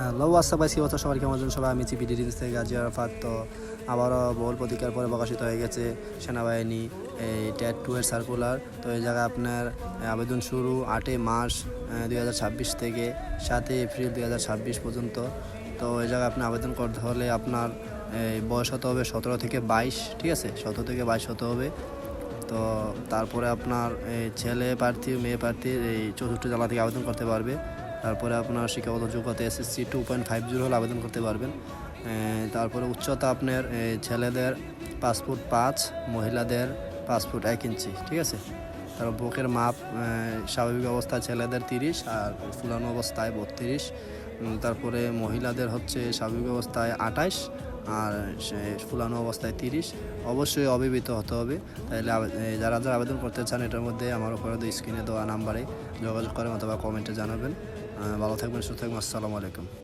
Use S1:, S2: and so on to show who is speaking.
S1: Hello আসসালাম, কি অবস্থা সবার, কেমন আছেন সবাই? আমি চিপি ডিডিস থেকে গাজী আরাফাত। তো আবারও বহুল প্রতীক্ষার পরে প্রকাশিত হয়ে গেছে সেনাবাহিনী এই টেট 2 এর সার্কুলার। তো এই জায়গায় আপনার আবেদন শুরু 8 মার্চ 2026 থেকে 7 এপ্রিল 2026 পর্যন্ত। তো এই জায়গায় আপনি আবেদন করতে হলে আপনার এই বয়স হতে হবে 17 থেকে 22, ঠিক আছে? 17 থেকে 22 হতে হবে। তো তারপরে আপনার এই ছেলে প্রার্থী মেয়ে প্রার্থী এই 64 জেলা থেকে আবেদন করতে পারবে। তারপরে আপনার শিক্ষাগত যোগ্যতা SSC 2.50 হলে আবেদন করতে পারবেন। তারপরে উচ্চতা আপনার ছেলেদের 5 ফুট 5, মহিলাদের 5 ফুট 1 ইঞ্চি, ঠিক আছে? তারপর বুকের মাপ স্বাভাবিক অবস্থায় ছেলেদের 30 আর ফুলানো অবস্থায় 32। তারপরে মহিলাদের হচ্ছে স্বাভাবিক অবস্থায় 28 আর ফুলানো অবস্থায় 30। অবশ্যই অবিবাহিত হতে হবে। তাহলে যারা আবেদন করতে চান এটার মধ্যে আমার উপরে স্ক্রিনে দেওয়া নাম্বারে যোগাযোগ করেন অথবা কমেন্টে জানাবেন। ভালো থাকবেন, সুস্থ থাকবেন। আসসালামু আলাইকুম।